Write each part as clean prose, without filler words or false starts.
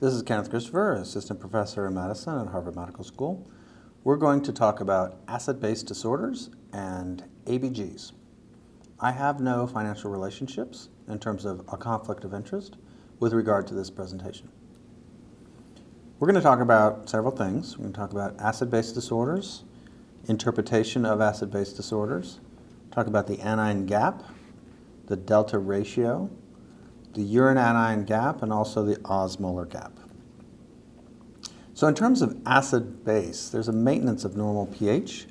This is Kenneth Christopher, Assistant Professor in Medicine at Harvard Medical School. We're going to talk about acid-base disorders and ABGs. I have no financial relationships in terms of a conflict of interest with regard to this presentation. We're going to talk about several things. We're going to talk about acid-base disorders, interpretation of acid-base disorders, talk about the anion gap, the delta ratio, the urine anion gap, and also the osmolar gap. So in terms of acid-base, there's a maintenance of normal pH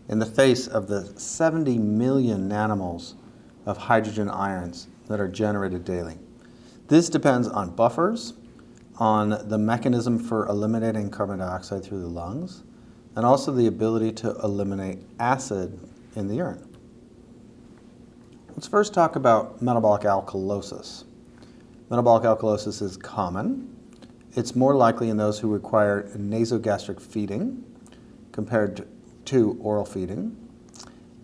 in the face of the 70 million nanomoles of hydrogen ions that are generated daily. This depends on buffers, on the mechanism for eliminating carbon dioxide through the lungs, and also the ability to eliminate acid in the urine. Let's first talk about metabolic alkalosis. Metabolic alkalosis is common. It's more likely in those who require nasogastric feeding compared to oral feeding.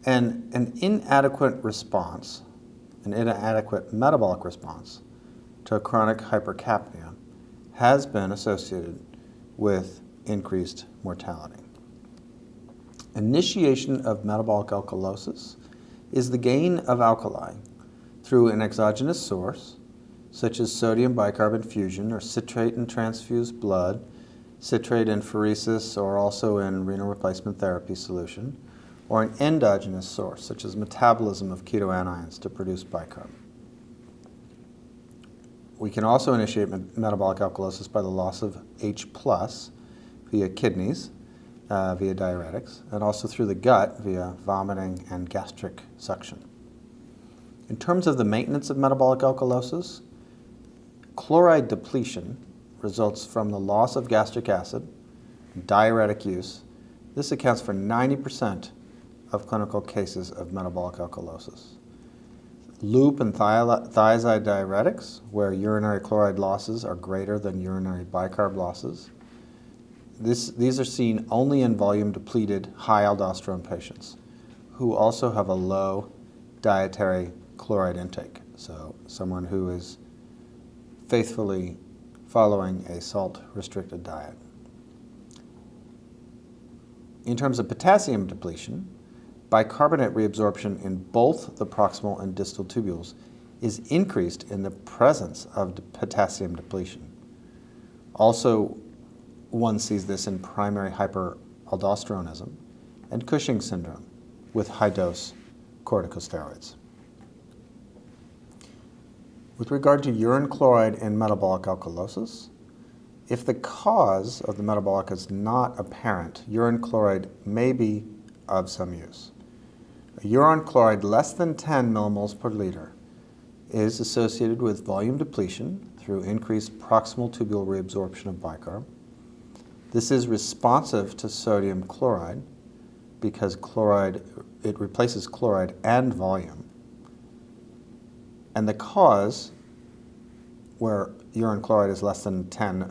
And an inadequate response, an inadequate metabolic response to chronic hypercapnia has been associated with increased mortality. Initiation of metabolic alkalosis is the gain of alkali through an exogenous source, such as sodium bicarbonate fusion or citrate in transfused blood, citrate in pheresis, or also in renal replacement therapy solution, or an endogenous source, such as metabolism of ketoanions to produce bicarb. We can also initiate metabolic alkalosis by the loss of H+ via kidneys, via diuretics, and also through the gut via vomiting and gastric suction. In terms of the maintenance of metabolic alkalosis, chloride depletion results from the loss of gastric acid, diuretic use. This accounts for 90% of clinical cases of metabolic alkalosis. Loop and thiazide diuretics, where urinary chloride losses are greater than urinary bicarb losses. These are seen only in volume-depleted, high aldosterone patients who also have a low dietary chloride intake, so someone who is faithfully following a salt-restricted diet. In terms of potassium depletion, bicarbonate reabsorption in both the proximal and distal tubules is increased in the presence of potassium depletion. Also, one sees this in primary hyperaldosteronism and Cushing syndrome with high-dose corticosteroids. With regard to urine chloride and metabolic alkalosis, if the cause of the metabolic is not apparent, urine chloride may be of some use. A urine chloride less than 10 millimoles per liter is associated with volume depletion through increased proximal tubule reabsorption of bicarb. This is responsive to sodium chloride because it replaces chloride and volume. And the cause, where urine chloride is less than 10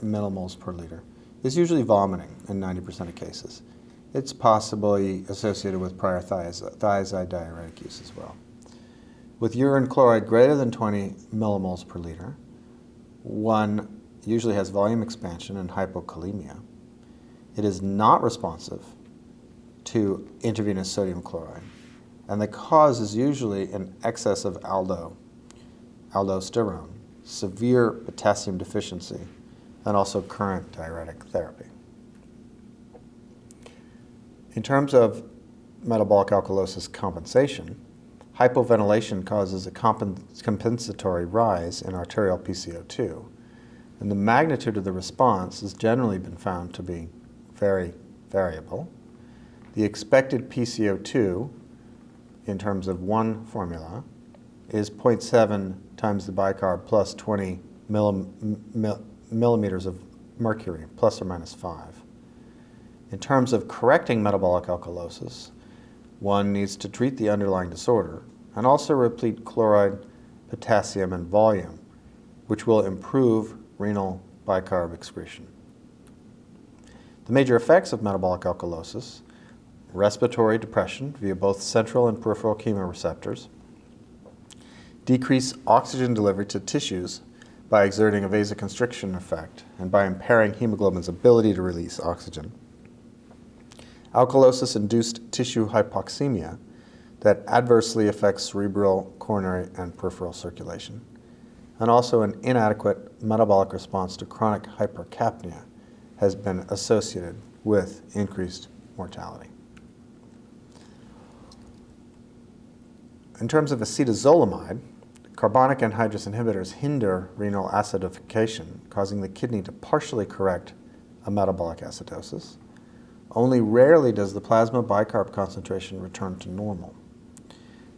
millimoles per liter, is usually vomiting in 90% of cases. It's possibly associated with prior thiazide diuretic use as well. With urine chloride greater than 20 millimoles per liter, one usually has volume expansion and hypokalemia. It is not responsive to intravenous sodium chloride, and the cause is usually an excess of aldosterone, severe potassium deficiency, and also current diuretic therapy. In terms of metabolic alkalosis compensation, hypoventilation causes a compensatory rise in arterial PCO2, and the magnitude of the response has generally been found to be very variable. The expected PCO2 in terms of one formula is 0.7 times the bicarb plus 20 millimeters of mercury, plus or minus 5. In terms of correcting metabolic alkalosis, one needs to treat the underlying disorder and also replete chloride, potassium, and volume, which will improve renal bicarb excretion. The major effects of metabolic alkalosis: respiratory depression via both central and peripheral chemoreceptors, decrease oxygen delivery to tissues by exerting a vasoconstriction effect and by impairing hemoglobin's ability to release oxygen. Alkalosis-induced tissue hypoxemia that adversely affects cerebral, coronary, and peripheral circulation. And also an inadequate metabolic response to chronic hypercapnia has been associated with increased mortality. In terms of acetazolamide, carbonic anhydrase inhibitors hinder renal acidification, causing the kidney to partially correct a metabolic acidosis. Only rarely does the plasma bicarb concentration return to normal.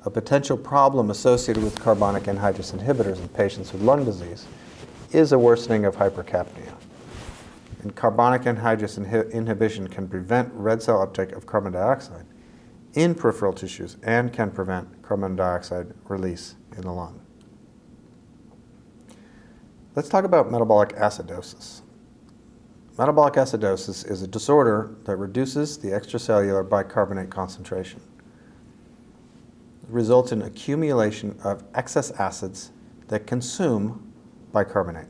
A potential problem associated with carbonic anhydrase inhibitors in patients with lung disease is a worsening of hypercapnia. And carbonic anhydrase inhibition can prevent red cell uptake of carbon dioxide in peripheral tissues and can prevent carbon dioxide release in the lung. Let's talk about metabolic acidosis. Metabolic acidosis is a disorder that reduces the extracellular bicarbonate concentration. It results in accumulation of excess acids that consume bicarbonate.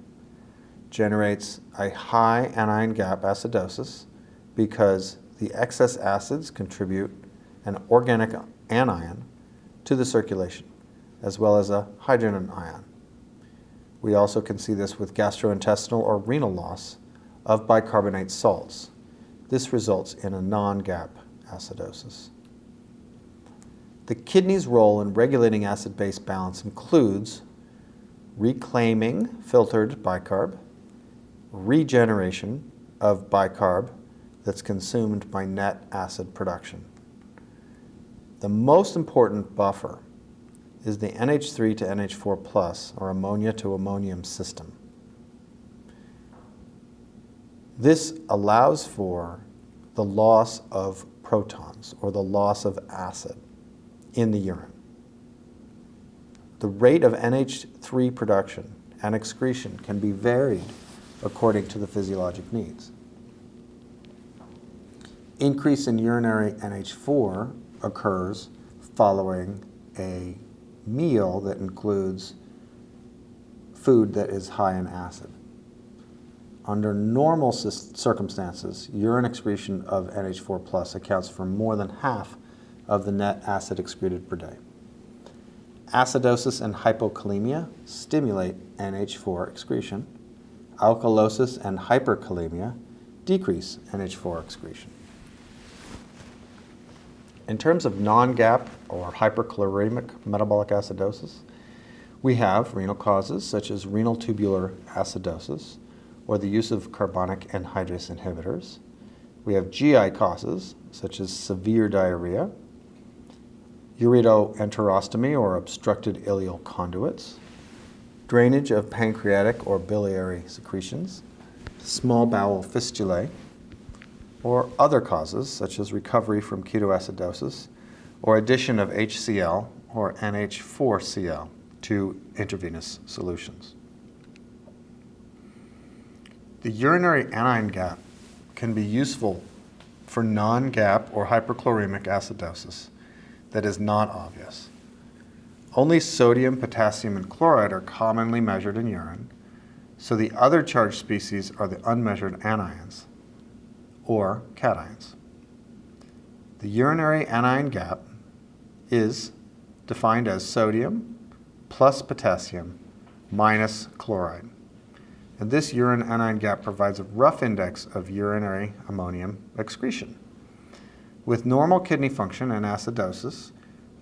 Generates a high anion gap acidosis because the excess acids contribute an organic anion to the circulation, as well as a hydrogen ion. We also can see this with gastrointestinal or renal loss of bicarbonate salts. This results in a non-gap acidosis. The kidney's role in regulating acid-base balance includes reclaiming filtered bicarb, regeneration of bicarb that's consumed by net acid production. The most important buffer is the NH3 to NH4 plus, or ammonia to ammonium system. This allows for the loss of protons, or the loss of acid in the urine. The rate of NH3 production and excretion can be varied according to the physiologic needs. Increase in urinary NH4 occurs following a meal that includes food that is high in acid. Under normal circumstances, urine excretion of NH4 plus accounts for more than half of the net acid excreted per day. Acidosis and hypokalemia stimulate NH4 excretion. Alkalosis and hyperkalemia decrease NH4 excretion. In terms of non-GAP or hyperchloremic metabolic acidosis, we have renal causes such as renal tubular acidosis or the use of carbonic anhydrase inhibitors. We have GI causes such as severe diarrhea, ureteroenterostomy or obstructed ileal conduits, drainage of pancreatic or biliary secretions, small bowel fistulae, or other causes such as recovery from ketoacidosis or addition of HCl or NH4Cl to intravenous solutions. The urinary anion gap can be useful for non-GAP or hyperchloremic acidosis that is not obvious. Only sodium, potassium, and chloride are commonly measured in urine, so the other charged species are the unmeasured anions, or cations. The urinary anion gap is defined as sodium plus potassium minus chloride. And this urine anion gap provides a rough index of urinary ammonium excretion. With normal kidney function and acidosis,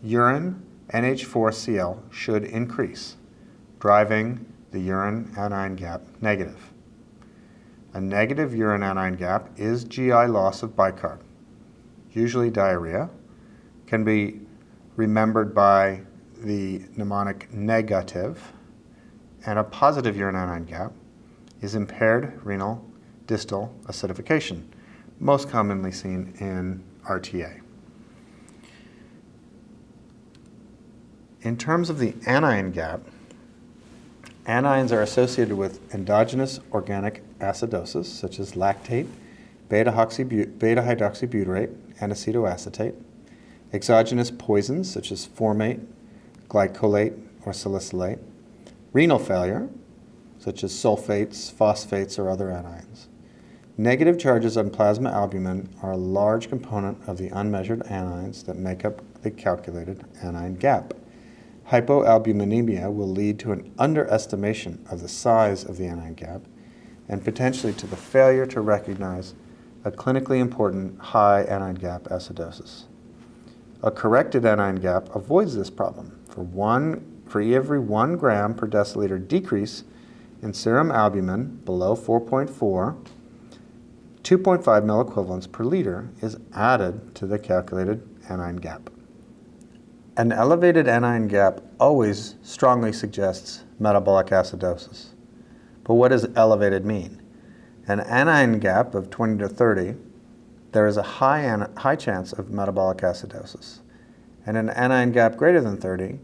urine NH4Cl should increase, driving the urine anion gap negative. A negative urine anion gap is GI loss of bicarb, usually diarrhea, can be remembered by the mnemonic negative, and a positive urine anion gap is impaired renal distal acidification, most commonly seen in RTA. In terms of the anion gap, anions are associated with endogenous organic acidosis, such as lactate, beta-hydroxybutyrate, and acetoacetate, exogenous poisons, such as formate, glycolate, or salicylate, renal failure, such as sulfates, phosphates, or other anions. Negative charges on plasma albumin are a large component of the unmeasured anions that make up the calculated anion gap. Hypoalbuminemia will lead to an underestimation of the size of the anion gap and potentially to the failure to recognize a clinically important high anion gap acidosis. A corrected anion gap avoids this problem. For every 1 gram per deciliter decrease in serum albumin below 4.4, 2.5 milliequivalents per liter is added to the calculated anion gap. An elevated anion gap always strongly suggests metabolic acidosis. But what does elevated mean? An anion gap of 20 to 30, there is a high chance of metabolic acidosis. And an anion gap greater than 30,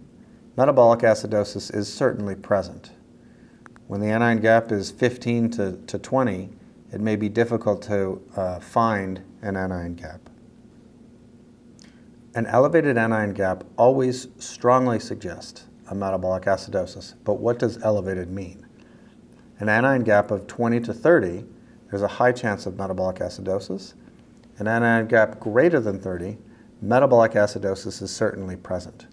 metabolic acidosis is certainly present. When the anion gap is 15 to 20, it may be difficult to find an anion gap. An elevated anion gap always strongly suggests a metabolic acidosis, but what does elevated mean? An anion gap of 20 to 30, there's a high chance of metabolic acidosis. An anion gap greater than 30, metabolic acidosis is certainly present.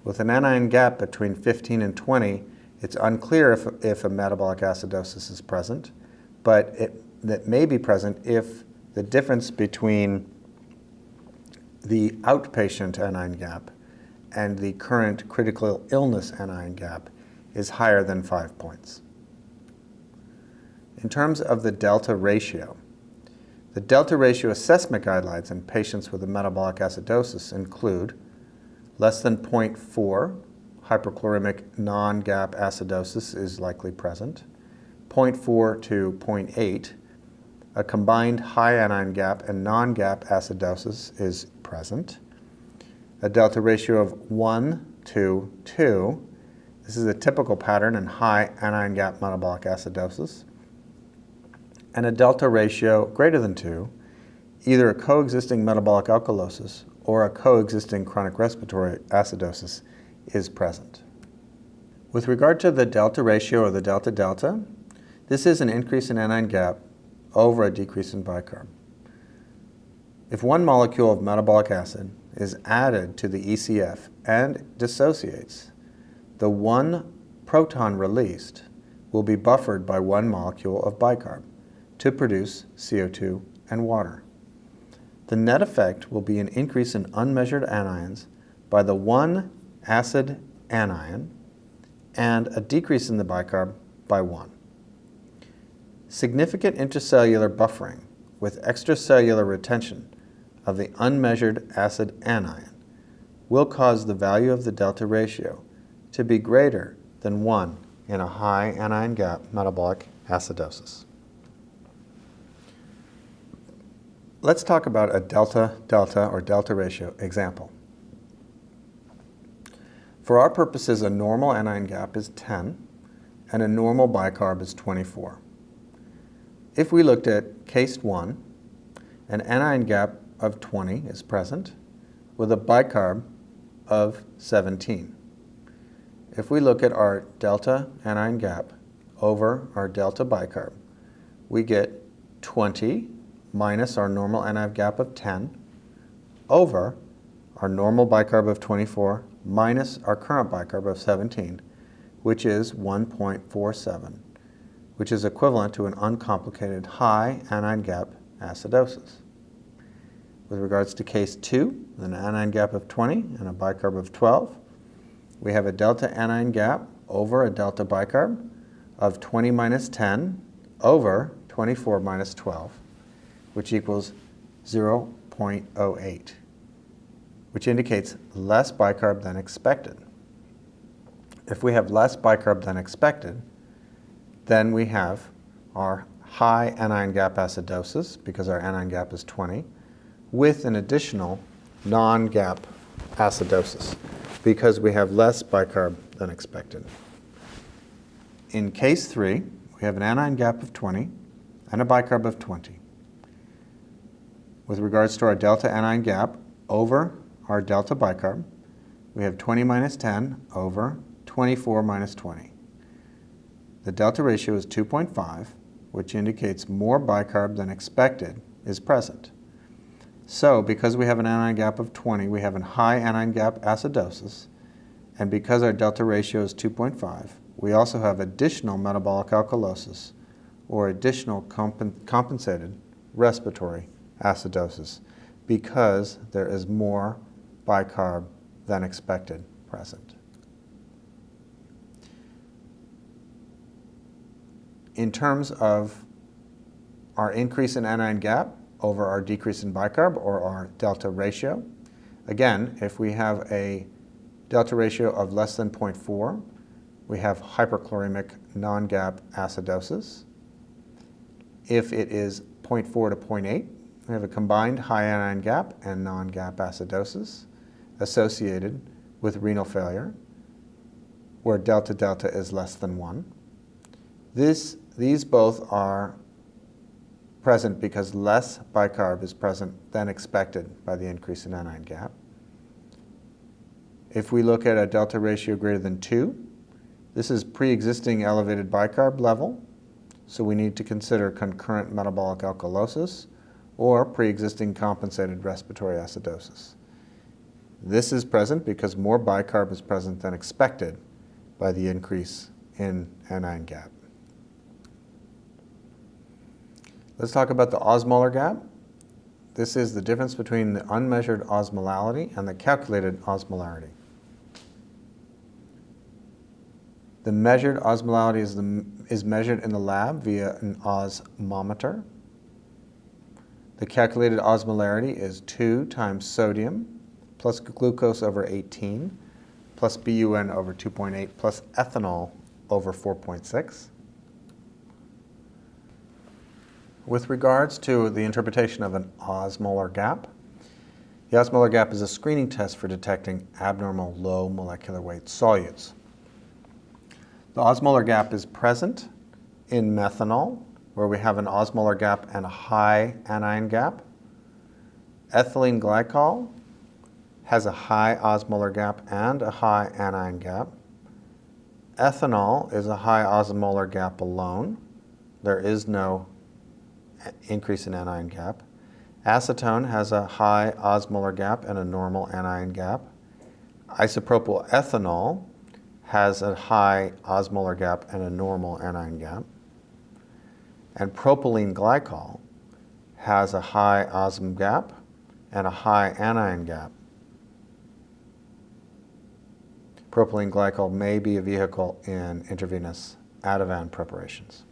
With an anion gap between 15 and 20, it's unclear if a metabolic acidosis is present, but that may be present if the difference between the outpatient anion gap and the current critical illness anion gap is higher than 5 points. In terms of the delta ratio, the delta ratio assessment guidelines in patients with a metabolic acidosis include less than 0.4, hyperchloremic non-gap acidosis is likely present, 0.4 to 0.8, a combined high anion gap and non-gap acidosis is present, a delta ratio of 1 to 2, this is a typical pattern in high anion gap metabolic acidosis, and a delta ratio greater than 2, either a coexisting metabolic alkalosis or a coexisting chronic respiratory acidosis is present. With regard to the delta ratio or the delta-delta, this is an increase in anion gap over a decrease in bicarb. If 1 molecule of metabolic acid is added to the ECF and dissociates, the 1 proton released will be buffered by 1 molecule of bicarb to produce CO2 and water. The net effect will be an increase in unmeasured anions by the 1 acid anion and a decrease in the bicarb by 1. Significant intracellular buffering with extracellular retention of the unmeasured acid anion will cause the value of the delta ratio to be greater than 1 in a high anion gap metabolic acidosis. Let's talk about a delta-delta or delta ratio example. For our purposes, a normal anion gap is 10 and a normal bicarb is 24. If we looked at case 1, an anion gap of 20 is present with a bicarb of 17. If we look at our delta anion gap over our delta bicarb, we get 20 minus our normal anion gap of 10 over our normal bicarb of 24 minus our current bicarb of 17, which is 1.47, which is equivalent to an uncomplicated high anion gap acidosis. With regards to case 2, an anion gap of 20 and a bicarb of 12, we have a delta anion gap over a delta bicarb of 20 minus 10 over 24 minus 12, which equals 0.08, which indicates less bicarb than expected. If we have less bicarb than expected, then we have our high anion gap acidosis, because our anion gap is 20, with an additional non-gap acidosis, because we have less bicarb than expected. In case 3, we have an anion gap of 20 and a bicarb of 20. With regards to our delta anion gap over our delta bicarb, we have 20 minus 10 over 24 minus 20. The delta ratio is 2.5, which indicates more bicarb than expected is present. So because we have an anion gap of 20, we have a high anion gap acidosis, and because our delta ratio is 2.5, we also have additional metabolic alkalosis, or additional compensated respiratory acidosis, because there is more bicarb than expected present. In terms of our increase in anion gap over our decrease in bicarb, or our delta ratio, again, if we have a delta ratio of less than 0.4, we have hyperchloremic non-gap acidosis. If it is 0.4 to 0.8, we have a combined high anion gap and non-gap acidosis associated with renal failure, where delta-delta is less than 1. These both are present because less bicarb is present than expected by the increase in anion gap. If we look at a delta ratio greater than 2, this is pre-existing elevated bicarb level, so we need to consider concurrent metabolic alkalosis or pre-existing compensated respiratory acidosis. This is present because more bicarb is present than expected by the increase in anion gap. Let's talk about the osmolar gap. This is the difference between the unmeasured osmolality and the calculated osmolarity. The measured osmolality is measured in the lab via an osmometer. The calculated osmolarity is 2 times sodium plus glucose over 18 plus BUN over 2.8 plus ethanol over 4.6. With regards to the interpretation of an osmolar gap, the osmolar gap is a screening test for detecting abnormal low molecular weight solutes. The osmolar gap is present in methanol, where we have an osmolar gap and a high anion gap. Ethylene glycol has a high osmolar gap and a high anion gap. Ethanol is a high osmolar gap alone. There is no increase in anion gap. Acetone has a high osmolar gap and a normal anion gap. Isopropyl ethanol has a high osmolar gap and a normal anion gap. And propylene glycol has a high osm gap and a high anion gap. Propylene glycol may be a vehicle in intravenous Ativan preparations.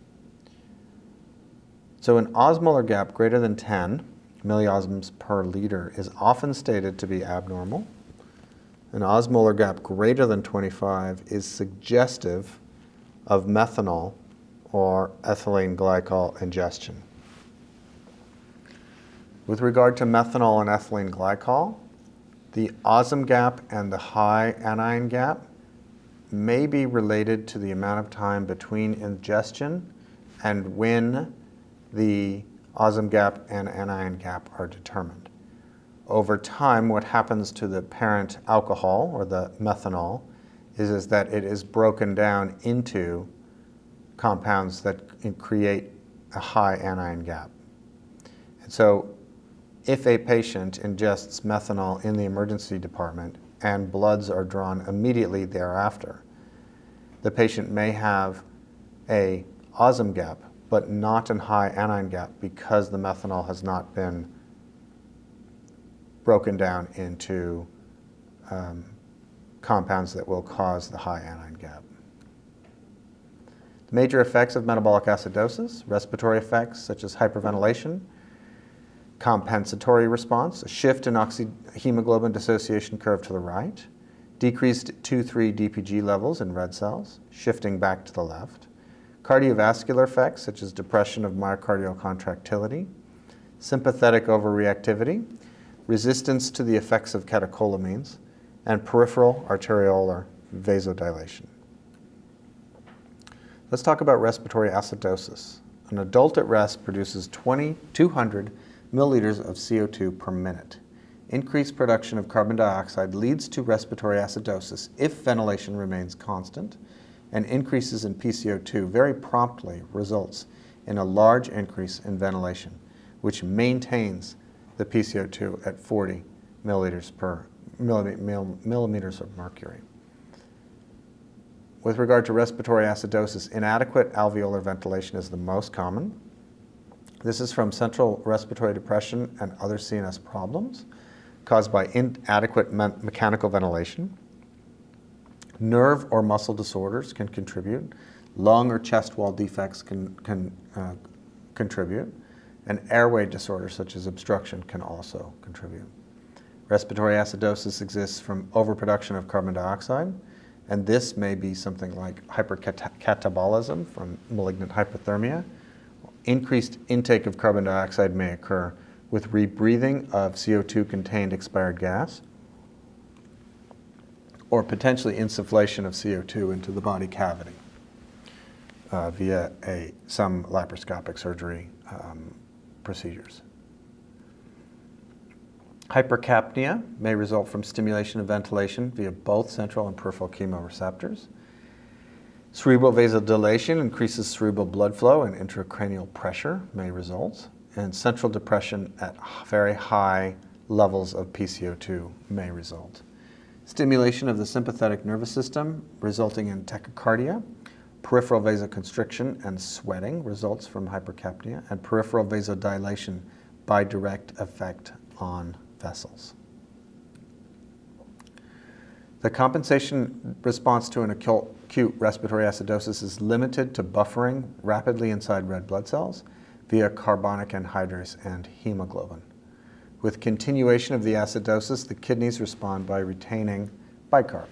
So an osmolar gap greater than 10 milliosmoles per liter is often stated to be abnormal. An osmolar gap greater than 25 is suggestive of methanol or ethylene glycol ingestion. With regard to methanol and ethylene glycol, the osm gap and the high anion gap may be related to the amount of time between ingestion and when the osm gap and anion gap are determined. Over time, what happens to the parent alcohol, or the methanol, is that it is broken down into compounds that create a high anion gap. And so if a patient ingests methanol in the emergency department and bloods are drawn immediately thereafter, the patient may have a osm gap, but not a high anion gap because the methanol has not been broken down into compounds that will cause the high anion gap. The major effects of metabolic acidosis: respiratory effects such as hyperventilation, compensatory response, a shift in hemoglobin dissociation curve to the right, decreased 2,3 DPG levels in red cells, shifting back to the left, cardiovascular effects such as depression of myocardial contractility, sympathetic overreactivity, resistance to the effects of catecholamines, and peripheral arteriolar vasodilation. Let's talk about respiratory acidosis. An adult at rest produces 200 milliliters of CO2 per minute. Increased production of carbon dioxide leads to respiratory acidosis if ventilation remains constant, and increases in PCO2 very promptly results in a large increase in ventilation, which maintains the PCO2 at 40 millimeters of mercury. With regard to respiratory acidosis, inadequate alveolar ventilation is the most common. This is from central respiratory depression and other CNS problems caused by inadequate mechanical ventilation. Nerve or muscle disorders can contribute. Lung or chest wall defects can contribute. And airway disorders such as obstruction can also contribute. Respiratory acidosis exists from overproduction of carbon dioxide, and this may be something like hypercatabolism from malignant hypothermia. Increased intake of carbon dioxide may occur with rebreathing of CO2-contained expired gas, or potentially insufflation of CO2 into the body cavity via some laparoscopic surgery procedures. Hypercapnia may result from stimulation of ventilation via both central and peripheral chemoreceptors. Cerebral vasodilation increases cerebral blood flow and intracranial pressure may result, and central depression at very high levels of PCO2 may result. Stimulation of the sympathetic nervous system resulting in tachycardia, peripheral vasoconstriction and sweating results from hypercapnia, and peripheral vasodilation by direct effect on vessels. The compensation response to an acute respiratory acidosis is limited to buffering rapidly inside red blood cells via carbonic anhydrase and hemoglobin. With continuation of the acidosis, the kidneys respond by retaining bicarb.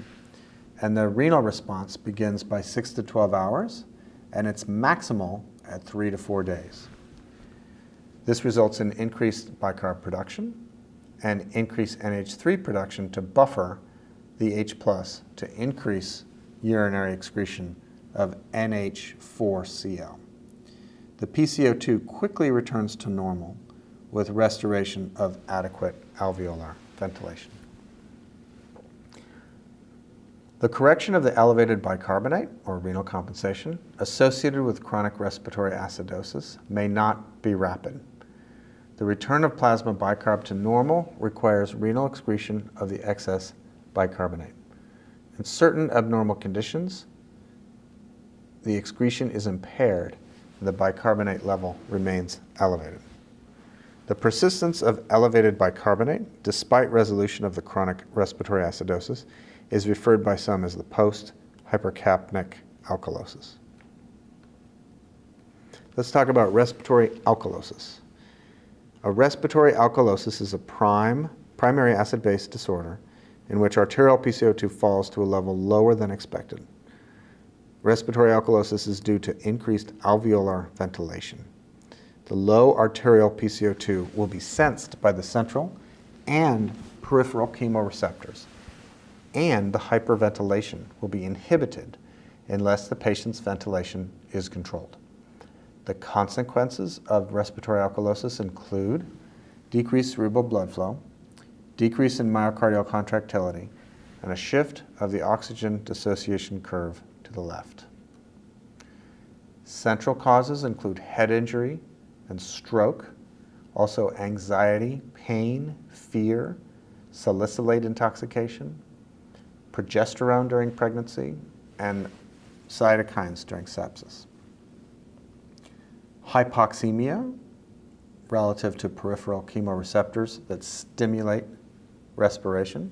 And the renal response begins by 6 to 12 hours, and it's maximal at 3 to 4 days. This results in increased bicarb production and increased NH3 production to buffer the H+ to increase urinary excretion of NH4Cl. The PCO2 quickly returns to normal with restoration of adequate alveolar ventilation. The correction of the elevated bicarbonate, or renal compensation, associated with chronic respiratory acidosis may not be rapid. The return of plasma bicarb to normal requires renal excretion of the excess bicarbonate. In certain abnormal conditions, the excretion is impaired and the bicarbonate level remains elevated. The persistence of elevated bicarbonate, despite resolution of the chronic respiratory acidosis, is referred by some as the post-hypercapnic alkalosis. Let's talk about respiratory alkalosis. A respiratory alkalosis is a primary acid-base disorder in which arterial PCO2 falls to a level lower than expected. Respiratory alkalosis is due to increased alveolar ventilation. The low arterial PCO2 will be sensed by the central and peripheral chemoreceptors, and the hyperventilation will be inhibited unless the patient's ventilation is controlled. The consequences of respiratory alkalosis include decreased cerebral blood flow, decrease in myocardial contractility, and a shift of the oxygen dissociation curve to the left. Central causes include head injury and stroke, also anxiety, pain, fear, salicylate intoxication, progesterone during pregnancy, and cytokines during sepsis. Hypoxemia, relative to peripheral chemoreceptors that stimulate respiration.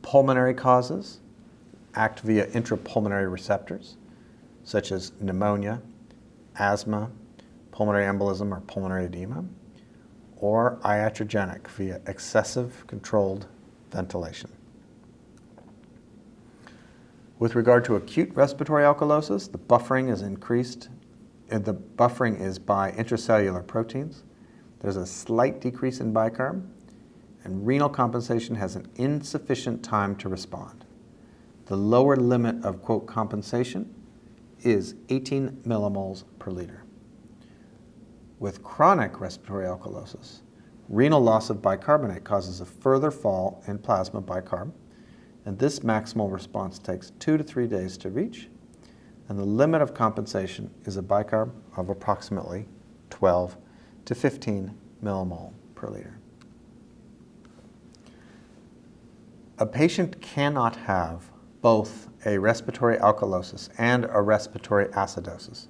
Pulmonary causes act via intrapulmonary receptors, such as pneumonia, asthma, pulmonary embolism or pulmonary edema, or iatrogenic via excessive controlled ventilation. With regard to acute respiratory alkalosis, the buffering is increased. The buffering is by intracellular proteins. There's a slight decrease in bicarb, and renal compensation has an insufficient time to respond. The lower limit of, quote, compensation is 18 millimoles per liter. With chronic respiratory alkalosis, renal loss of bicarbonate causes a further fall in plasma bicarb, And this maximal response takes 2 to 3 days to reach, and the limit of compensation is a bicarb of approximately 12 to 15 millimole per liter. A patient cannot have both a respiratory alkalosis and a respiratory acidosis.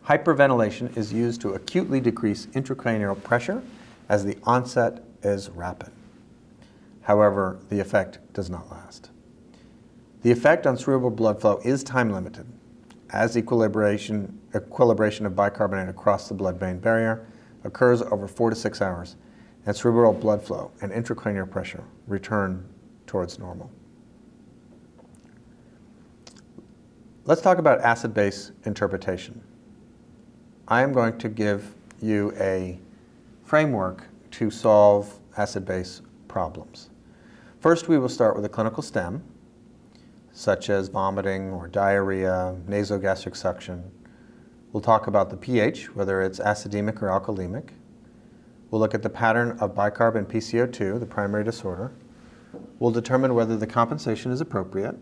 Hyperventilation is used to acutely decrease intracranial pressure as the onset is rapid. However, the effect does not last. The effect on cerebral blood flow is time limited, as equilibration of bicarbonate across the blood-brain barrier occurs over 4 to 6 hours, and cerebral blood flow and intracranial pressure return towards normal. Let's talk about acid-base interpretation. I am going to give you a framework to solve acid-base problems. First, we will start with a clinical stem, such as vomiting or diarrhea, nasogastric suction. We'll talk about the pH, whether it's acidemic or alkalemic. We'll look at the pattern of bicarb and PCO2, the primary disorder. We'll determine whether the compensation is appropriate.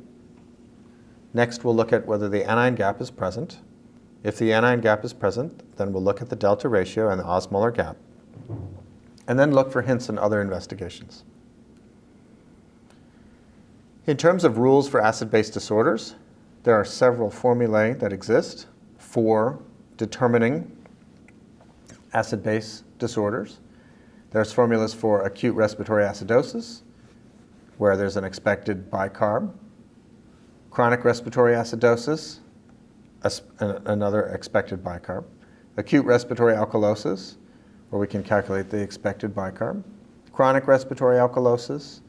Next, we'll look at whether the anion gap is present. If the anion gap is present, then we'll look at the delta ratio and the osmolar gap, and then look for hints and other investigations. In terms of rules for acid-base disorders, there are several formulae that exist for determining acid-base disorders. There's formulas for acute respiratory acidosis, where there's an expected bicarb, chronic respiratory acidosis, another expected bicarb, acute respiratory alkalosis, where we can calculate the expected bicarb, chronic respiratory alkalosis,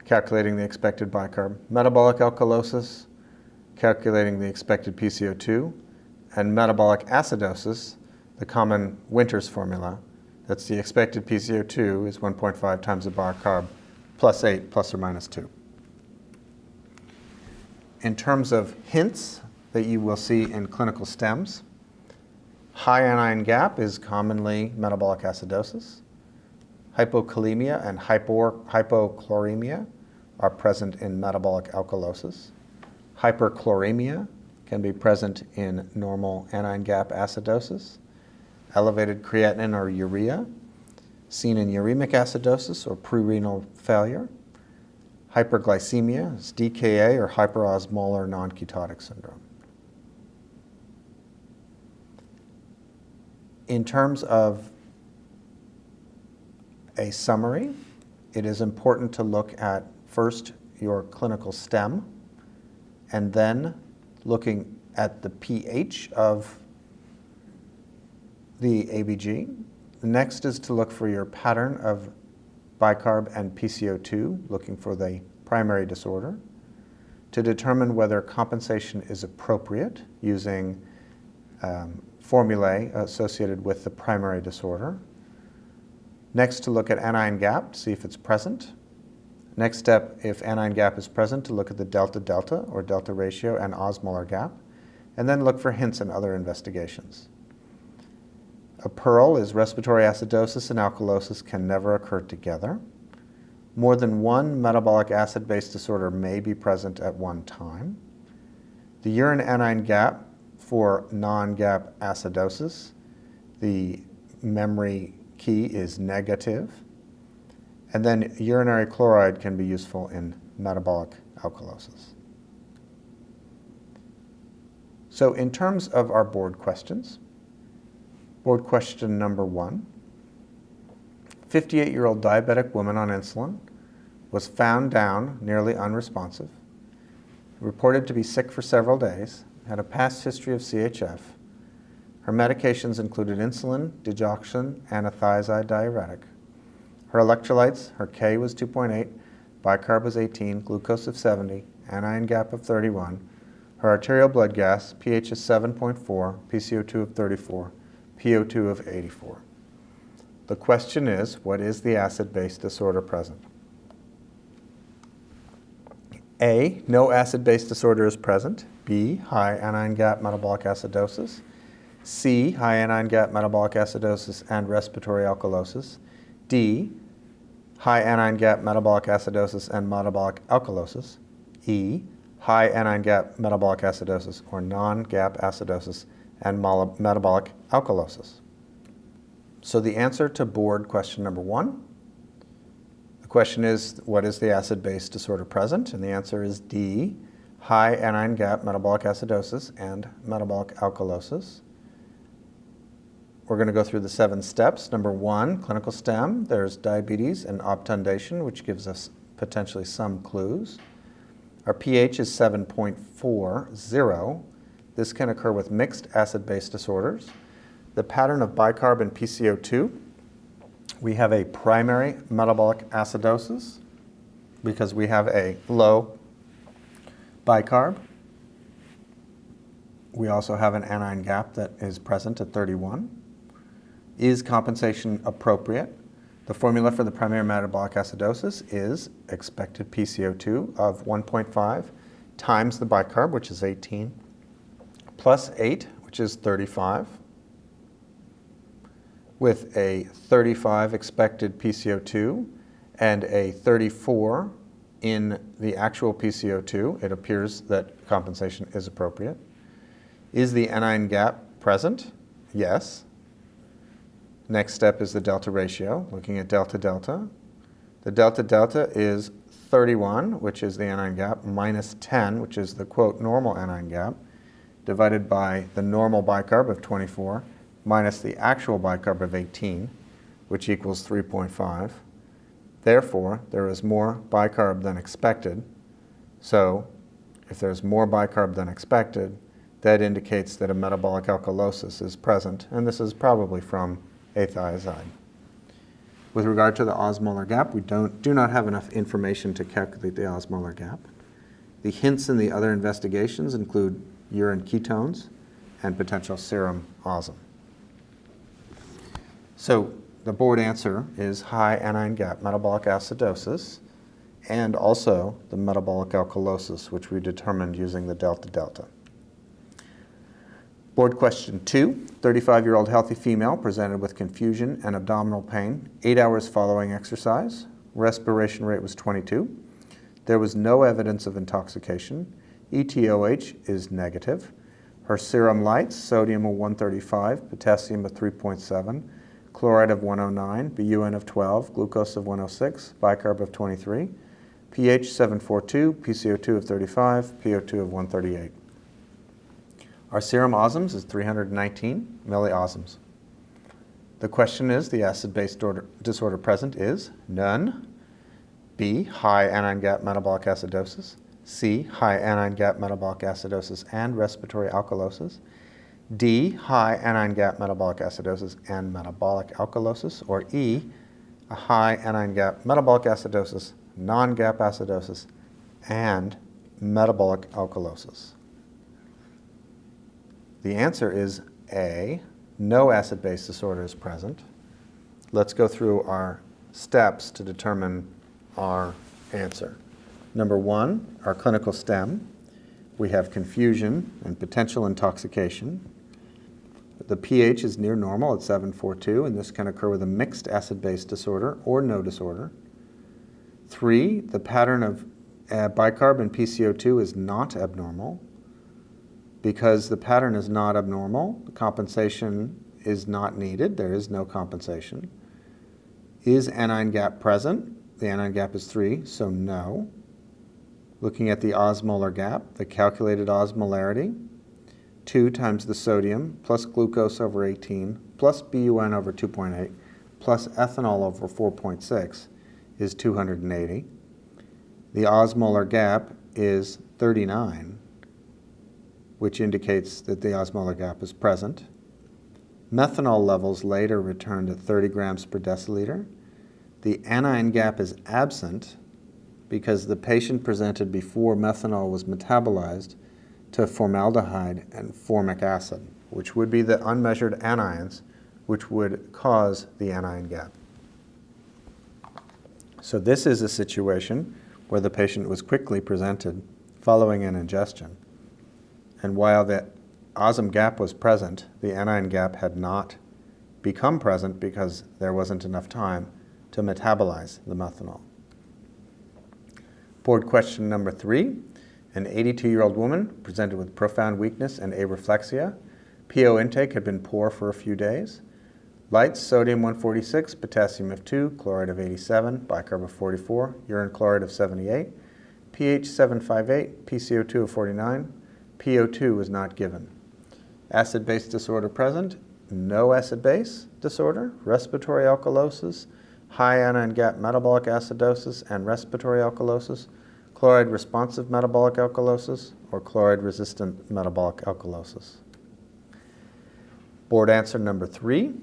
calculating the expected bicarb, metabolic alkalosis, calculating the expected PCO2, and metabolic acidosis, the common Winters formula. That's the expected PCO2 is 1.5 times the bicarb plus 8 plus or minus 2. In terms of hints that you will see in clinical stems, high anion gap is commonly metabolic acidosis. Hypokalemia and hypochloremia are present in metabolic alkalosis. Hyperchloremia can be present in normal anion gap acidosis. Elevated creatinine or urea, seen in uremic acidosis or prerenal failure. Hyperglycemia is DKA or hyperosmolar non-ketotic syndrome. In terms of a summary, it is important to look at first your clinical stem and then looking at the pH of the ABG. The next is to look for your pattern of bicarb and PCO2, looking for the primary disorder, to determine whether compensation is appropriate using formulae associated with the primary disorder. Next, to look at anion gap to see if it's present. Next step, if anion gap is present, to look at the delta-delta or delta ratio and osmolar gap, and then look for hints and other investigations. A PEARL is respiratory acidosis and alkalosis can never occur together. More than one metabolic acid-base disorder may be present at one time. The urine anion gap for non-gap acidosis, the memory key is negative. And then urinary chloride can be useful in metabolic alkalosis. So in terms of our board questions, board question number 1, 58-year-old diabetic woman on insulin was found down, nearly unresponsive, reported to be sick for several days, had a past history of CHF. Her medications included insulin, digoxin, and a thiazide diuretic. Her electrolytes, her K was 2.8, bicarb was 18, glucose of 70, anion gap of 31. Her arterial blood gas, pH is 7.4, PCO2 of 34, PO2 of 84. The question is, what is the acid-base disorder present? A, no acid-base disorder is present. B, high anion gap metabolic acidosis. C, high anion gap metabolic acidosis and respiratory alkalosis. D, high anion gap metabolic acidosis and metabolic alkalosis. E, high anion gap metabolic acidosis or non-gap acidosis and metabolic alkalosis. So the answer to board question number 1, the question is, what is the acid-base disorder present? And the answer is D, high anion gap metabolic acidosis and metabolic alkalosis. We're going to go through the 7 steps. Number 1, clinical stem. There's diabetes and obtundation, which gives us potentially some clues. Our pH is 7.40. This can occur with mixed acid-base disorders. The pattern of bicarb and PCO2. We have a primary metabolic acidosis because we have a low bicarb. We also have an anion gap that is present at 31. Is compensation appropriate? The formula for the primary metabolic acidosis is expected PCO2 of 1.5 times the bicarb, which is 18, plus 8, which is 35, with a 35 expected PCO2 and a 34 in the actual PCO2, it appears that compensation is appropriate. Is the anion gap present? Yes. Next step is the delta ratio, looking at delta-delta. The delta-delta is 31, which is the anion gap, minus 10, which is the, quote, normal anion gap, divided by the normal bicarb of 24, minus the actual bicarb of 18, which equals 3.5. Therefore, there is more bicarb than expected. So, if there's more bicarb than expected, that indicates that a metabolic alkalosis is present, and this is probably from athiazide. With regard to the osmolar gap, we do not have enough information to calculate the osmolar gap. The hints in the other investigations include urine ketones and potential serum osm. So the board answer is high anion gap metabolic acidosis and also the metabolic alkalosis, which we determined using the delta-delta. Board question 2, 35-year-old healthy female presented with confusion and abdominal pain 8 hours following exercise. Respiration rate was 22. There was no evidence of intoxication. ETOH is negative. Her serum lights, sodium of 135, potassium of 3.7, chloride of 109, BUN of 12, glucose of 106, bicarb of 23, pH 742, PCO2 of 35, PO2 of 138. Our serum osms is 319 milliosms. The question is, the acid-base disorder present is none. B, high anion gap metabolic acidosis. C, high anion gap metabolic acidosis and respiratory alkalosis. D, high anion gap metabolic acidosis and metabolic alkalosis. Or E, a high anion gap metabolic acidosis, non-gap acidosis, and metabolic alkalosis. The answer is A, no acid-base disorder is present. Let's go through our steps to determine our answer. Number 1, our clinical stem. We have confusion and potential intoxication. The pH is near normal at 7.42, and this can occur with a mixed acid-base disorder or no disorder. 3, the pattern of bicarb and PCO2 is not abnormal. Because the pattern is not abnormal, the compensation is not needed. There is no compensation. Is anion gap present? The anion gap is 3, so no. Looking at the osmolar gap, the calculated osmolarity, 2 times the sodium plus glucose over 18 plus BUN over 2.8 plus ethanol over 4.6 is 280. The osmolar gap is 39, which indicates that the osmolar gap is present. Methanol levels later returned at 30 grams per deciliter. The anion gap is absent because the patient presented before methanol was metabolized to formaldehyde and formic acid, which would be the unmeasured anions which would cause the anion gap. So this is a situation where the patient was quickly presented following an ingestion. And while the osm gap was present, the anion gap had not become present because there wasn't enough time to metabolize the methanol. Board question number 3. An 82-year-old woman presented with profound weakness and areflexia. PO intake had been poor for a few days. Lights, sodium 146, potassium of 2, chloride of 87, bicarb of 44, urine chloride of 78, pH 758, PCO2 of 49, PO2 was not given. Acid-base disorder present, no acid-base disorder, respiratory alkalosis, high anion gap metabolic acidosis and respiratory alkalosis, chloride responsive metabolic alkalosis, or chloride resistant metabolic alkalosis. Board answer number 3.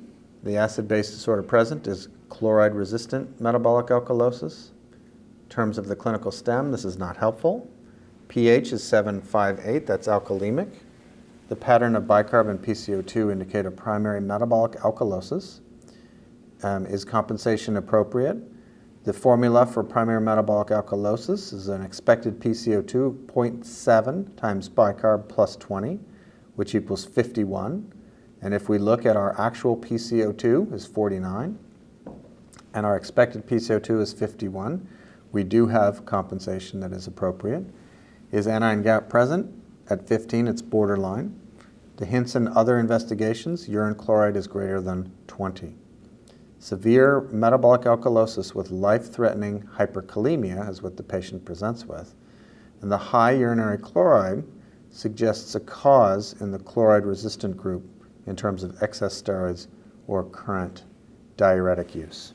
The acid-base disorder present is chloride-resistant metabolic alkalosis. In terms of the clinical stem, this is not helpful. pH is 758, that's alkalemic. The pattern of bicarb and PCO2 indicate a primary metabolic alkalosis. Is compensation appropriate? The formula for primary metabolic alkalosis is an expected PCO2 of 0.7 times bicarb plus 20, which equals 51. And if we look at our actual PCO2 is 49, and our expected PCO2 is 51, we do have compensation that is appropriate. Is anion gap present? At 15, it's borderline. The hints in other investigations, urine chloride is greater than 20. Severe metabolic alkalosis with life-threatening hyperkalemia is what the patient presents with. And the high urinary chloride suggests a cause in the chloride-resistant group in terms of excess steroids or current diuretic use.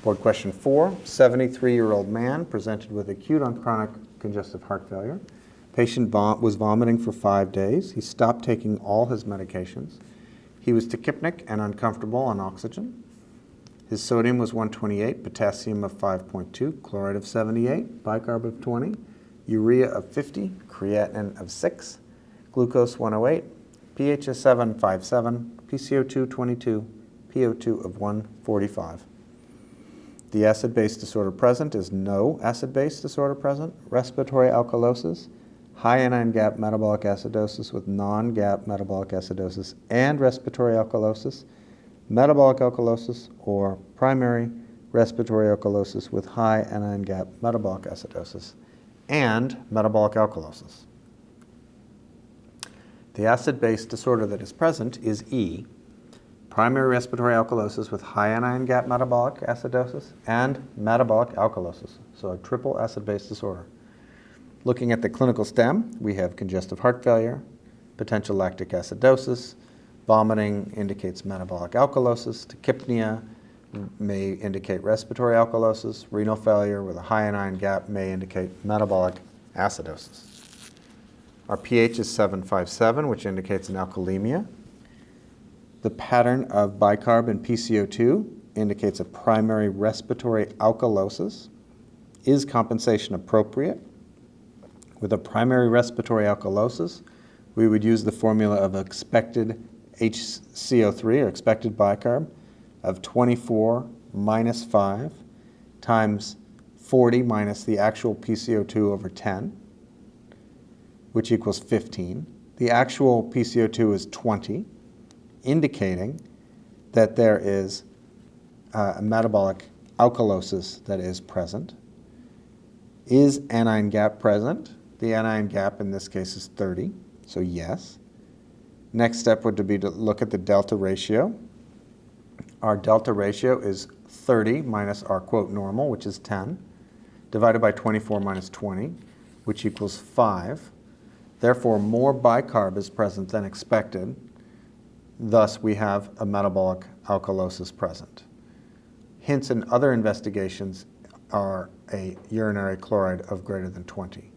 Board question 4, 73-year-old man presented with acute on chronic congestive heart failure. Patient was vomiting for 5 days. He stopped taking all his medications. He was tachypnic and uncomfortable on oxygen. His sodium was 128, potassium of 5.2, chloride of 78, bicarb of 20, urea of 50, creatinine of 6, glucose 108, pH of 757, PCO2 22, PO2 of 145. The acid-base disorder present is no acid-base disorder present, respiratory alkalosis, high anion gap metabolic acidosis with non-gap metabolic acidosis and respiratory alkalosis, metabolic alkalosis, or primary respiratory alkalosis with high anion gap metabolic acidosis and metabolic alkalosis. The acid-base disorder that is present is E, primary respiratory alkalosis with high anion gap metabolic acidosis and metabolic alkalosis, so a triple acid-base disorder. Looking at the clinical stem, we have congestive heart failure, potential lactic acidosis, vomiting indicates metabolic alkalosis, tachypnea may indicate respiratory alkalosis, renal failure with a high anion gap may indicate metabolic acidosis. Our pH is 757, which indicates an alkalemia. The pattern of bicarb and PCO2 indicates a primary respiratory alkalosis. Is compensation appropriate? With a primary respiratory alkalosis, we would use the formula of expected HCO3, or expected bicarb, of 24 minus 5 times 40 minus the actual PCO2 over 10, which equals 15. The actual PCO2 is 20, indicating that there is a metabolic alkalosis that is present. Is anion gap present? The anion gap in this case is 30, so yes. Next step would be to look at the delta ratio. Our delta ratio is 30 minus our quote normal, which is 10, divided by 24 minus 20, which equals 5. Therefore, more bicarb is present than expected. Thus, we have a metabolic alkalosis present. Hints in other investigations are a urinary chloride of greater than 20.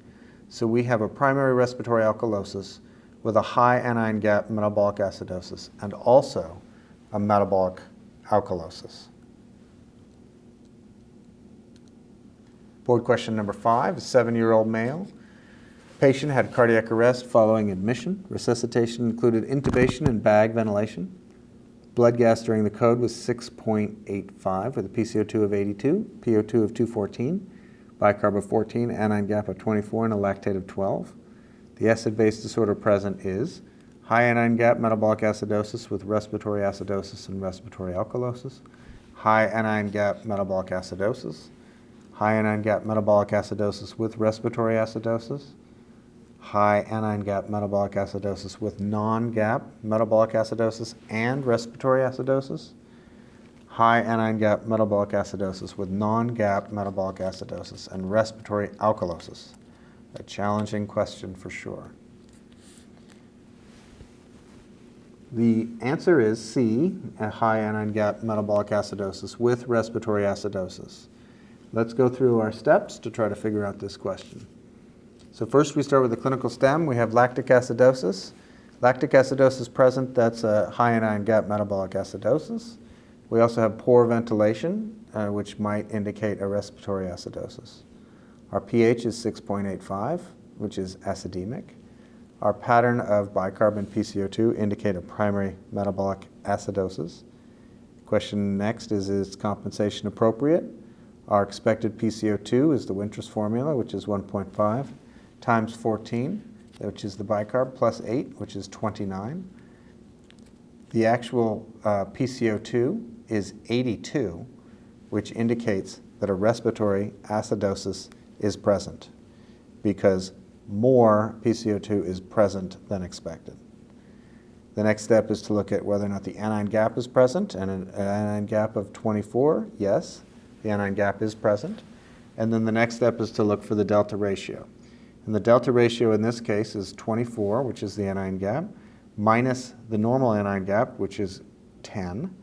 So we have a primary respiratory alkalosis with a high anion gap metabolic acidosis and also a metabolic alkalosis. Board question number 5, a 7-year-old male. Patient had cardiac arrest following admission. Resuscitation included intubation and bag ventilation. Blood gas during the code was 6.85 with a PCO2 of 82, PO2 of 214, bicarb of 14, anion gap of 24, and a lactate of 12. The acid-base disorder present is high anion gap metabolic acidosis with respiratory acidosis and respiratory alkalosis, high anion gap metabolic acidosis, high anion gap metabolic acidosis with respiratory acidosis, high anion gap metabolic acidosis with non-gap metabolic acidosis and respiratory acidosis, high anion gap metabolic acidosis with non-gap metabolic acidosis and respiratory alkalosis. A challenging question for sure. The answer is C, a high anion gap metabolic acidosis with respiratory acidosis. Let's go through our steps to try to figure out this question. So first we start with the clinical stem. We have lactic acidosis. Lactic acidosis present, that's a high anion gap metabolic acidosis. We also have poor ventilation, which might indicate a respiratory acidosis. Our pH is 6.85, which is acidemic. Our pattern of bicarb and PCO2 indicate a primary metabolic acidosis. Question next is compensation appropriate? Our expected PCO2 is the Winters formula, which is 1.5 times 14, which is the bicarb, plus 8, which is 29. The actual PCO2 is 82, which indicates that a respiratory acidosis is present because more PCO2 is present than expected. The next step is to look at whether or not the anion gap is present, and an anion gap of 24, yes, the anion gap is present. And then the next step is to look for the delta ratio. And the delta ratio in this case is 24, which is the anion gap, minus the normal anion gap, which is 10,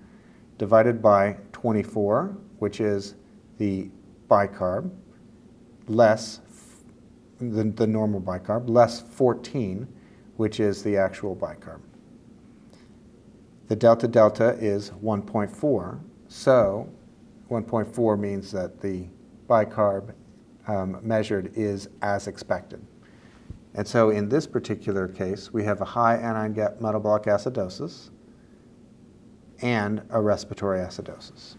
divided by 24, which is the bicarb, less the normal bicarb, less 14, which is the actual bicarb. The delta is 1.4, so 1.4 means that the bicarb measured is as expected. And so in this particular case, we have a high anion gap metabolic acidosis and a respiratory acidosis.